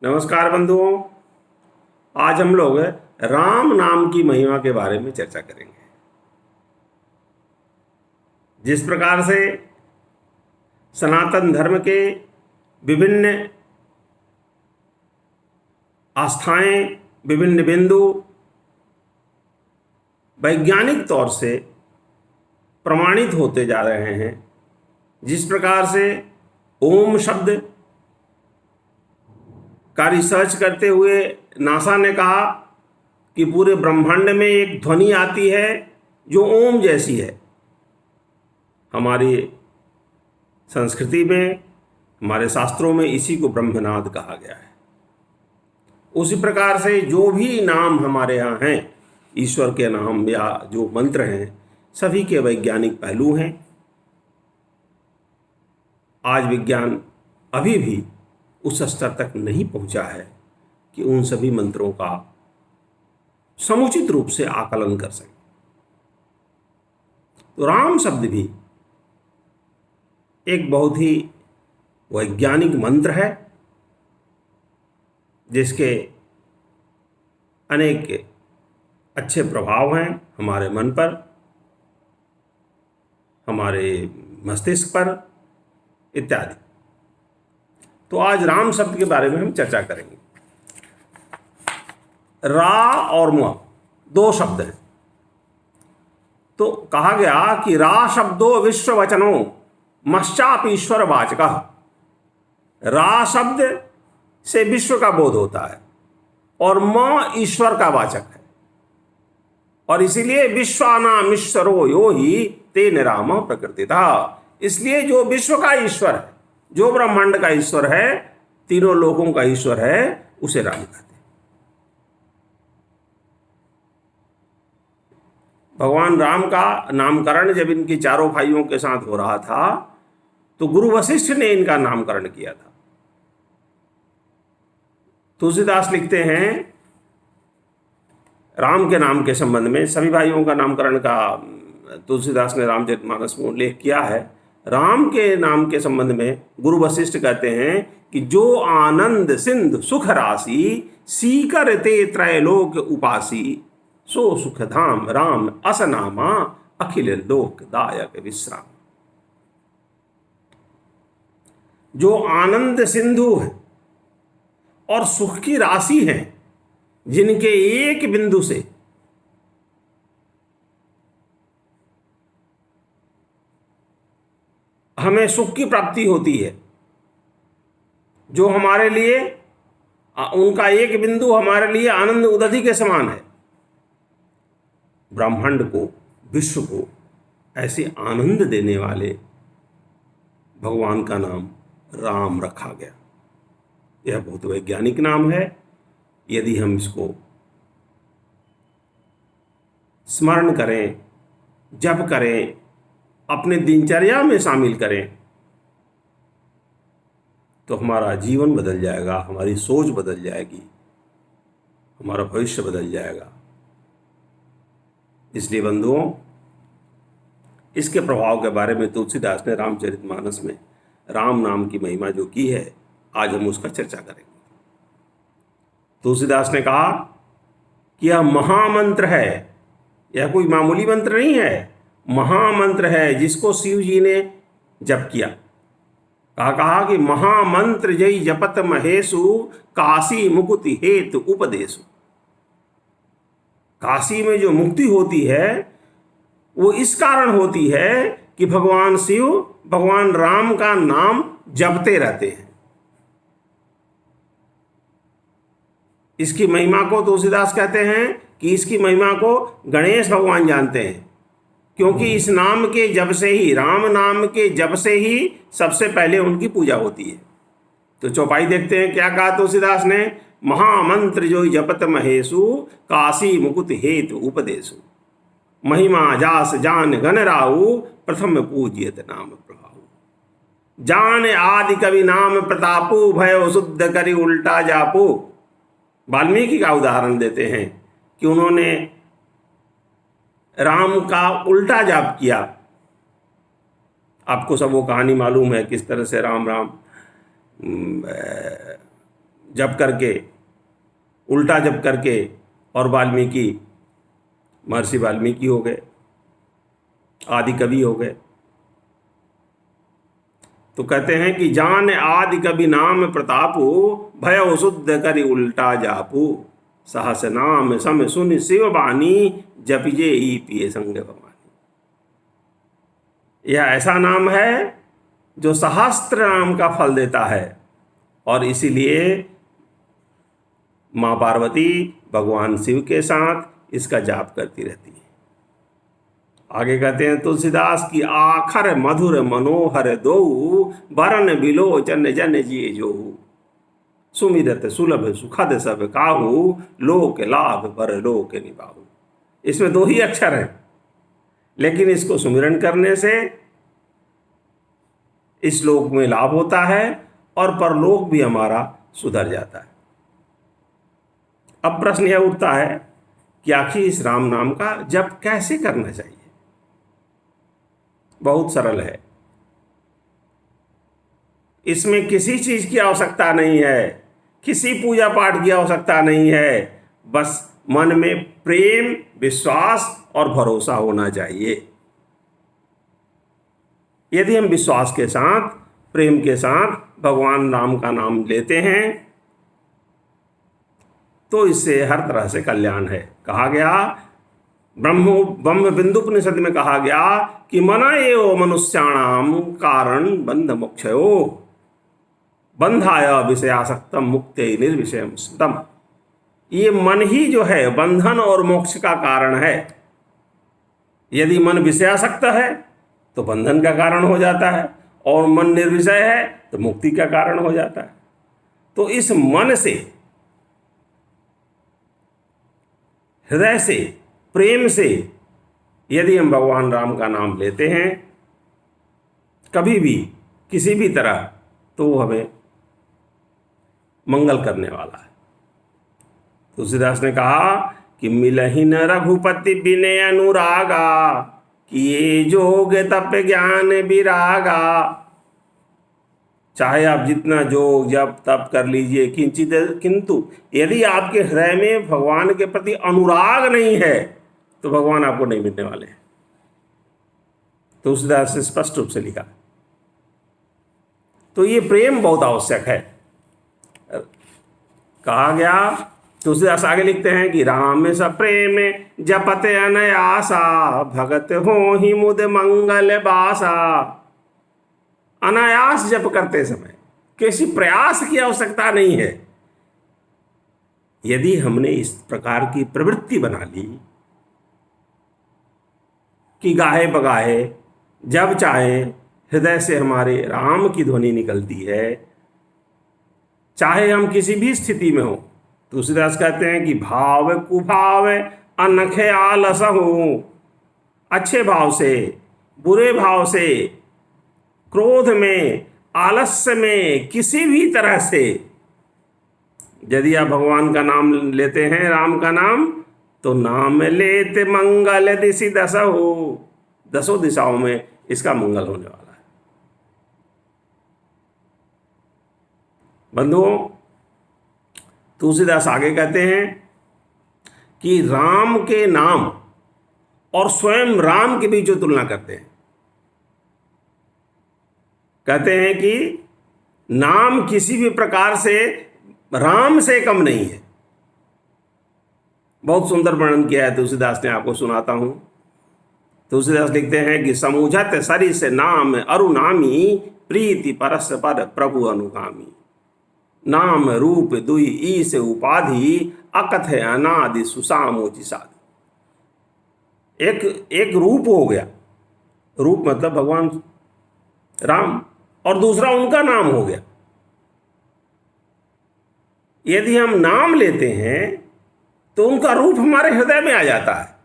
नमस्कार बंधुओं। आज हम लोग राम नाम की महिमा के बारे में चर्चा करेंगे। जिस प्रकार से सनातन धर्म के विभिन्न आस्थाएं, विभिन्न बिंदु वैज्ञानिक तौर से प्रमाणित होते जा रहे हैं, जिस प्रकार से ओम शब्द का रिसर्च करते हुए नासा ने कहा कि पूरे ब्रह्मांड में एक ध्वनि आती है जो ओम जैसी है। हमारी संस्कृति में, हमारे शास्त्रों में इसी को ब्रह्मनाद कहा गया है। उसी प्रकार से जो भी नाम हमारे यहाँ हैं, ईश्वर के नाम या जो मंत्र हैं, सभी के वैज्ञानिक पहलू हैं। आज विज्ञान अभी भी उस स्तर तक नहीं पहुंचा है कि उन सभी मंत्रों का समुचित रूप से आकलन कर सके। तो राम शब्द भी एक बहुत ही वैज्ञानिक मंत्र है, जिसके अनेक अच्छे प्रभाव हैं हमारे मन पर, हमारे मस्तिष्क पर इत्यादि। तो आज राम शब्द के बारे में हम चर्चा करेंगे। रा और म दो शब्द हैं। तो कहा गया कि रा शब्दो विश्व वचनो मश्चाप ईश्वर वाचकः। रा शब्द से विश्व का बोध होता है और म ईश्वर का वाचक है, और इसीलिए विश्वानाम ईश्वरो यो ही तेन राम प्रकृतितः। इसलिए जो विश्व का ईश्वर है, जो ब्रह्मांड का ईश्वर है, तीनों लोकों का ईश्वर है, उसे राम कहते हैं। भगवान राम का नामकरण जब इनके चारों भाइयों के साथ हो रहा था, तो गुरु वशिष्ठ ने इनका नामकरण किया था। तुलसीदास लिखते हैं राम के नाम के संबंध में, सभी भाइयों का नामकरण का तुलसीदास ने रामचरितमानस में उल्लेख किया है। राम के नाम के संबंध में गुरु वशिष्ठ कहते हैं कि जो आनंद सिंधु सुख राशि, सीकर ते त्रैलोक उपासी, सो सुख धाम राम असनामा, अखिल लोक दायक विश्राम। जो आनंद सिंधु है और सुख की राशि है, जिनके एक बिंदु से हमें सुख की प्राप्ति होती है, जो हमारे लिए, उनका एक बिंदु हमारे लिए आनंद उदधि के समान है। ब्रह्मांड को, विश्व को ऐसे आनंद देने वाले भगवान का नाम राम रखा गया। यह बहुत वैज्ञानिक नाम है। यदि हम इसको स्मरण करें, जप करें, अपने दिनचर्या में शामिल करें, तो हमारा जीवन बदल जाएगा, हमारी सोच बदल जाएगी, हमारा भविष्य बदल जाएगा। इसलिए बंधुओं, इसके प्रभाव के बारे में तुलसीदास ने रामचरितमानस में राम नाम की महिमा जो की है, आज हम उसका चर्चा करेंगे। तुलसीदास ने कहा कि यह महामंत्र है, यह कोई मामूली मंत्र नहीं है, महामंत्र है, जिसको शिव जी ने जप किया। कहा कि महामंत्र जय जपत महेशु, काशी मुक्ति हेतु उपदेशु। काशी में जो मुक्ति होती है, वो इस कारण होती है कि भगवान शिव, भगवान राम का नाम जपते रहते हैं। इसकी महिमा को तुलसीदास कहते हैं कि इसकी महिमा को गणेश भगवान जानते हैं, क्योंकि इस नाम के जप से ही, राम नाम के जप से ही सबसे पहले उनकी पूजा होती है। तो चौपाई देखते हैं क्या कहा तुलसीदास ने, महामंत्र जो जपत महेशु, काशी मुकुट हेतु उपदेशु, महिमा जास जान गण राहु, प्रथम पूज्यत नाम प्रभाव। जान आदि कवि नाम प्रतापु, भय शुद्ध करी उल्टा जापू। वाल्मीकि का उदाहरण देते हैं कि उन्होंने राम का उल्टा जाप किया। आपको सब वो कहानी मालूम है, किस तरह से राम जप करके, उल्टा जप करके, और वाल्मीकि, महर्षि वाल्मीकि हो गए, आदि कवि हो गए। तो कहते हैं कि जान आदि कवि नाम प्रतापु, भय शुद्ध करि उल्टा जापू, सहस नाम सम सुन शिव बानी, जपिजे ही पिए संग भवानी। यह ऐसा नाम है जो सहस्त्र नाम का फल देता है, और इसीलिए माँ पार्वती भगवान शिव के साथ इसका जाप करती रहती है। आगे कहते हैं तुलसीदास की आखर मधुर मनोहर दो, बरन बिलोचन जन जिए जो, सुमिरत सुलभ सुखद सब काहू, लोक लाभ पर लोक निभाऊ। इसमें दो ही अक्षर हैं, लेकिन इसको सुमिरन करने से इस लोक में लाभ होता है और परलोक भी हमारा सुधर जाता है। अब प्रश्न यह उठता है कि आखिर इस राम नाम का जप कैसे करना चाहिए। बहुत सरल है, इसमें किसी चीज की आवश्यकता नहीं है, किसी पूजा पाठ की आवश्यकता नहीं है, बस मन में प्रेम, विश्वास और भरोसा होना चाहिए। यदि हम विश्वास के साथ, प्रेम के साथ भगवान राम का नाम लेते हैं तो इससे हर तरह से कल्याण है। कहा गया, ब्रह्म बिंदुपनिषद में कहा गया कि मना एव मनुष्याणाम कारण बंध मोक्षयो, बंधाय विषयासक्तम मुक्ते निर्विषयम स्मृतम। ये मन ही जो है बंधन और मोक्ष का कारण है। यदि मन विषयासक्त है तो बंधन का कारण हो जाता है, और मन निर्विषय है तो मुक्ति का कारण हो जाता है। तो इस मन से, हृदय से, प्रेम से यदि हम भगवान राम का नाम लेते हैं कभी भी, किसी भी तरह, तो वो हमें मंगल करने वाला है। तुलसीदास ने कहा कि मिलहि न रघुपति बिने अनुरागा, किए जोग तप ज्ञान विरागा। चाहे आप जितना जोग जप तप कर लीजिए, किंतु यदि आपके हृदय में भगवान के प्रति अनुराग नहीं है तो भगवान आपको नहीं मिलने वाले हैं। तुलसीदास ने स्पष्ट रूप से लिखा। तो ये प्रेम बहुत आवश्यक है। कहा गया, तुलसीदास आगे लिखते हैं कि राम स प्रेम जपत अनयासा, भगत हो ही मुद मंगल बासा। अनायास जप करते समय किसी प्रयास की आवश्यकता नहीं है। यदि हमने इस प्रकार की प्रवृत्ति बना ली कि गाहे बगाहे जब चाहे हृदय से हमारे राम की ध्वनि निकलती है, चाहे हम किसी भी स्थिति में हो। तुलसीदास कहते हैं कि भाव कुभाव अनखे आलस हो, अच्छे भाव से, बुरे भाव से, क्रोध में, आलस्य में, किसी भी तरह से यदि आप भगवान का नाम लेते हैं, राम का नाम, तो नाम लेते मंगल दिशि दस हो, दसों दिशाओं में इसका मंगल होने वाला है। बंधुओं, तुलसीदास आगे कहते हैं कि राम के नाम और स्वयं राम के बीच जो तुलना करते हैं, कहते हैं कि नाम किसी भी प्रकार से राम से कम नहीं है। बहुत सुंदर वर्णन किया है तुलसीदास ने, आपको सुनाता हूं। तुलसीदास लिखते हैं कि समूझत सरि से नाम अरुनामी, प्रीति परस पर प्रभु अनुगामी। नाम रूप दुई ईस उपाधि, अकथ अनादि सुसामोचि साधु। एक रूप हो गया, रूप मतलब भगवान राम, और दूसरा उनका नाम हो गया। यदि हम नाम लेते हैं तो उनका रूप हमारे हृदय में आ जाता है।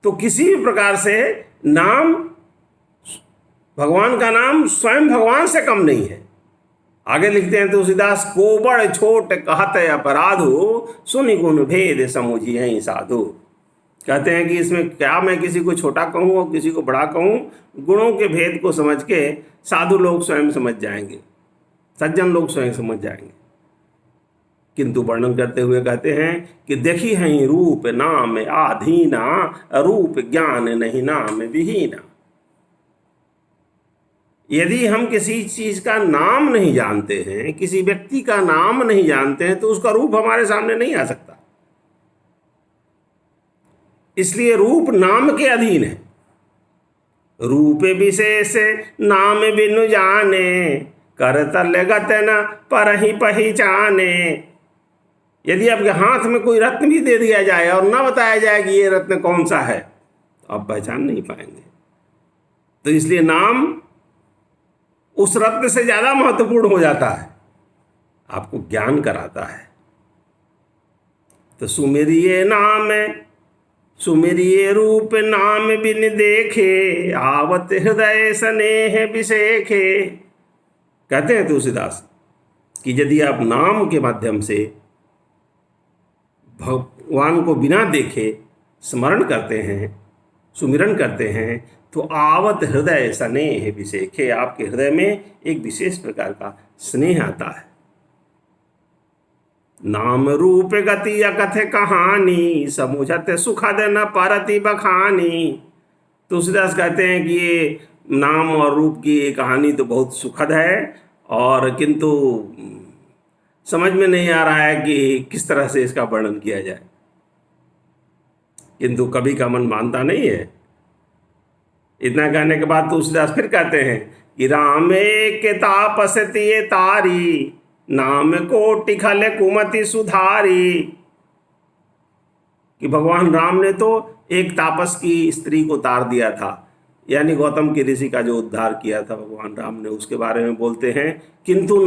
तो किसी भी प्रकार से नाम, भगवान का नाम स्वयं भगवान से कम नहीं है। आगे लिखते हैं तुलसीदास, को बड़ छोट कहत अपराधो, सुनि गुण भेद समुझिहि साधु। कहते हैं कि इसमें क्या मैं किसी को छोटा कहूँ और किसी को बड़ा कहूँ, गुणों के भेद को समझ के साधु लोग स्वयं समझ जाएंगे। सज्जन लोग स्वयं समझ जाएंगे। किंतु वर्णन करते हुए कहते हैं कि देखी हैं रूप नाम आधीना, रूप ज्ञान नहीं नाम विहीना। यदि हम किसी चीज का नाम नहीं जानते हैं, किसी व्यक्ति का नाम नहीं जानते हैं, तो उसका रूप हमारे सामने नहीं आ सकता। इसलिए रूप नाम के अधीन है। रूप विशेष नाम बिनु जाने, कर तल गत न पर ही पहचाने। यदि आपके हाथ में कोई रत्न भी दे दिया जाए और ना बताया जाए कि ये रत्न कौन सा है, तो आप पहचान नहीं पाएंगे। तो इसलिए नाम उस रत्न से ज्यादा महत्वपूर्ण हो जाता है, आपको ज्ञान कराता है। तो सुमिरिये नाम सुमिरिये रूप नाम बिन देखे, आवत हृदय स्नेह विशेखे। कहते हैं तुलसीदास कि यदि आप नाम के माध्यम से भगवान को बिना देखे स्मरण करते हैं, सुमिरन करते हैं, तो आवत हृदय स्नेह विशेखे, आपके हृदय में एक विशेष प्रकार का स्नेह आता है। नाम रूप गति अकथ कहानी, समुझत सुखद न परति बखानी। तुलसीदास कहते हैं कि ये नाम और रूप की कहानी तो बहुत सुखद है, और किंतु समझ में नहीं आ रहा है कि किस तरह से इसका वर्णन किया जाए। किंतु कवि का मन मानता नहीं है। इतना कहने के बाद तुलसीदास फिर कहते हैं कि राम के तापस तिये तारी, नाम कोटि खल कुमति सुधारी। कि भगवान राम ने तो एक तापस की स्त्री को तार दिया था, यानी गौतम के ऋषि का जो उद्धार किया था भगवान राम ने, उसके बारे में बोलते हैं। किंतु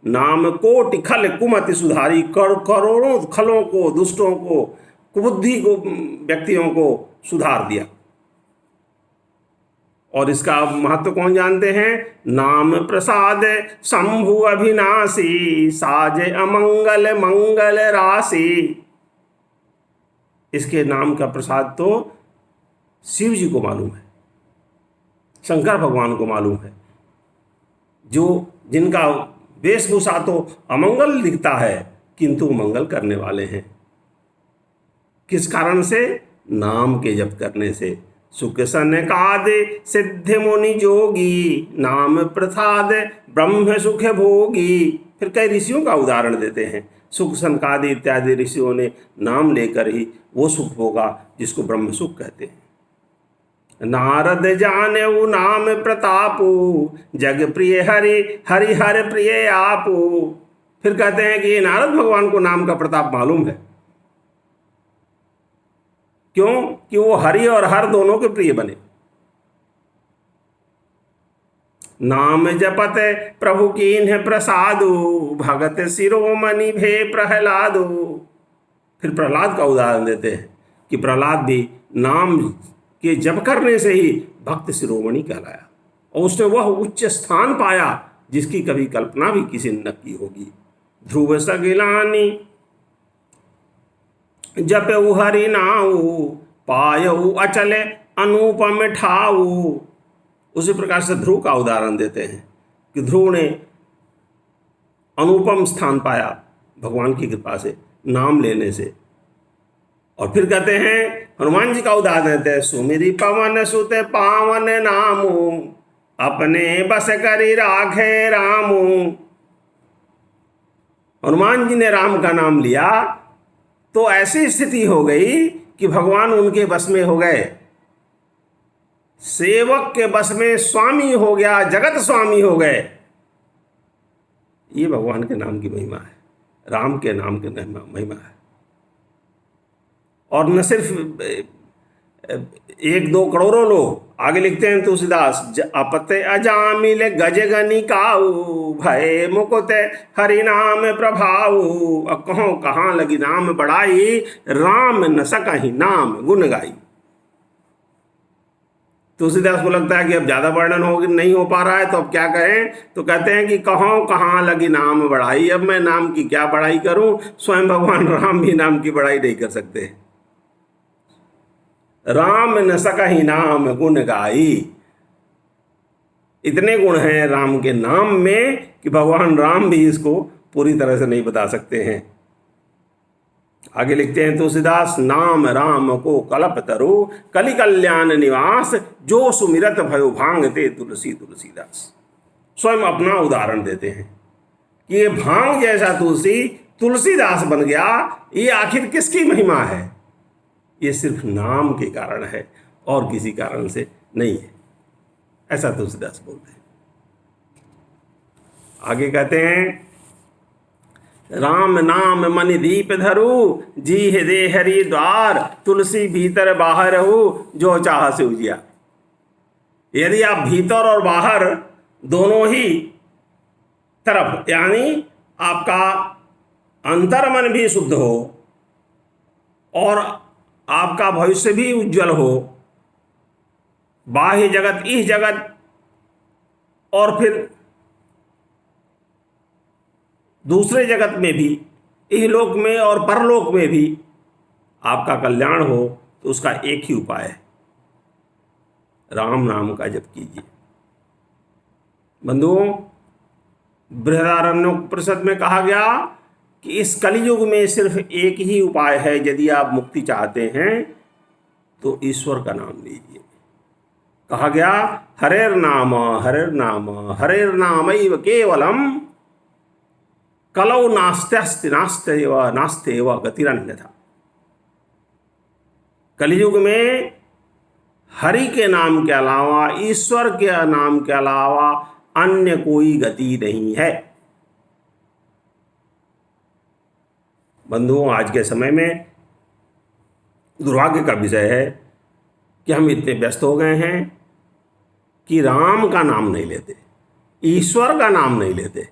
नाम कोटि खल कुमति सुधारी, करोड़ों खलों को, दुष्टों को, कुबुद्धि को, व्यक्तियों को सुधार दिया। और इसका महत्व कौन जानते हैं? नाम प्रसाद शंभु अभिनाशी, साजे अमंगल मंगल राशि। इसके नाम का प्रसाद तो शिव जी को मालूम है, शंकर भगवान को मालूम है, जिनका वेशभूषा तो अमंगल दिखता है किंतु मंगल करने वाले हैं। किस कारण से? नाम के जप करने से। सुख सनकाद सिद्ध मुनि जोगी, नाम प्रसाद ब्रह्म सुख भोगी। फिर कई ऋषियों का उदाहरण देते हैं। सुख सनकादि इत्यादि ऋषियों ने नाम लेकर ही वो सुख भोगा जिसको ब्रह्म सुख कहते हैं। नारद जाने वो नाम प्रतापो, जग प्रिय हरि हरि हर प्रिय आपो। फिर कहते हैं कि नारद भगवान को नाम का प्रताप मालूम है। क्यों? कि वो हरि और हर दोनों के प्रिय बने। नाम जपत प्रभु कीन्ह प्रसादो, भगत शिरोमणि भे प्रहलादो। फिर प्रहलाद का उदाहरण देते हैं कि प्रहलाद भी नाम के जप करने से ही भक्त शिरोमणि कहलाया, और उसने वह उच्च स्थान पाया जिसकी कभी कल्पना भी किसी ने न की होगी। ध्रुव सगिलानी जपऊ हरि नाऊ, पायऊ अचल अनुपम ठाऊ। उसी प्रकार से ध्रुव का उदाहरण देते हैं कि ध्रुव ने अनुपम स्थान पाया भगवान की कृपा से, नाम लेने से। और फिर कहते हैं, हनुमान जी का उदाहरण देते हैं। सुमिरि पवन सुत पावन नामू, अपने बस करी राखे रामू। हनुमान जी ने राम का नाम लिया तो ऐसी स्थिति हो गई कि भगवान उनके बस में हो गए, सेवक के बस में स्वामी हो गया, जगत स्वामी हो गए। ये भगवान के नाम की महिमा है, राम के नाम की महिमा है। और न सिर्फ 1-2 करोड़ों लोग, आगे लिखते हैं तुलसीदास, अपते अजामिल गजगनी काऊ, भय मुकुत हरि नाम प्रभाऊ। अब कहो कहाँ लगी नाम बढ़ाई, राम न सकहि नाम गुण गाई। तुलसीदास को लगता है कि अब ज़्यादा वर्णन नहीं हो पा रहा है, तो अब क्या कहें? तो कहते हैं कि कहो कहाँ लगी नाम बढ़ाई। अब मैं नाम की क्या बढ़ाई करूं? स्वयं भगवान राम भी नाम की बढ़ाई नहीं कर सकते। राम न सकहि नाम गुण गाई। इतने गुण हैं राम के नाम में कि भगवान राम भी इसको पूरी तरह से नहीं बता सकते हैं। आगे लिखते हैं तुलसीदास, नाम राम को कल्प तरु कलि कल्याण निवास, जो सुमिरत भयो भांगते तुलसी तुलसीदास। स्वयं अपना उदाहरण देते हैं कि ये भांग जैसा तुलसी तुलसीदास बन गया, ये आखिर किसकी महिमा है? ये सिर्फ नाम के कारण है और किसी कारण से नहीं है, ऐसा तुलसीदास बोलते हैं। आगे कहते हैं, राम नाम मन दीप धरू जी हृदय हरि द्वार, तुलसी भीतर बाहर हो जो चाह से उजिया। यदि आप भीतर और बाहर दोनों ही तरफ, यानी आपका अंतर्मन भी शुद्ध हो और आपका भविष्य भी उज्जवल हो, बाह्य जगत, इह जगत और फिर दूसरे जगत में भी, इहलोक में और परलोक में भी आपका कल्याण हो, तो उसका एक ही उपाय है, राम नाम का जप कीजिए। बंधुओं, बृहदारण्यकोपनिषद में कहा गया कि इस कलयुग में सिर्फ एक ही उपाय है, यदि आप मुक्ति चाहते हैं तो ईश्वर का नाम लीजिए। कहा गया, हरेर नाम हरेर नामैव केवलम कलौ नास्त्यस्ति नास्त्येव गतिरन्यथा। कलयुग में हरि के नाम के अलावा, ईश्वर के नाम के अलावा अन्य कोई गति नहीं है। बंधुओं, आज के समय में दुर्भाग्य का विषय है कि हम इतने व्यस्त हो गए हैं कि राम का नाम नहीं लेते, ईश्वर का नाम नहीं लेते।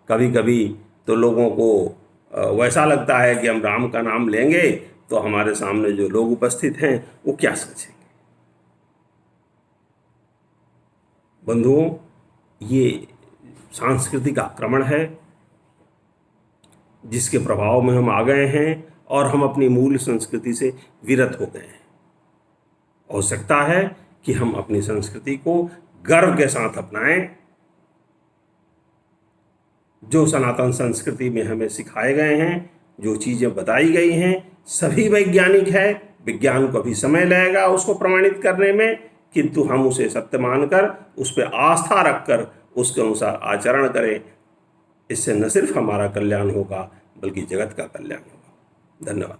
कभी कभी तो लोगों को वैसा लगता है कि हम राम का नाम लेंगे तो हमारे सामने जो लोग उपस्थित हैं वो क्या सोचेंगे। बंधुओं, ये सांस्कृतिक आक्रमण है जिसके प्रभाव में हम आ गए हैं और हम अपनी मूल संस्कृति से विरत हो गए हैं। आवश्यकता है कि हम अपनी संस्कृति को गर्व के साथ अपनाएं। जो सनातन संस्कृति में हमें सिखाए गए हैं, जो चीज़ें बताई गई हैं, सभी वैज्ञानिक है। विज्ञान को भी समय लगेगा उसको प्रमाणित करने में, किंतु हम उसे सत्य मानकर उस पर आस्था रखकर उसके अनुसार आचरण करें। इससे न सिर्फ हमारा कल्याण होगा बल्कि जगत का कल्याण होगा। धन्यवाद।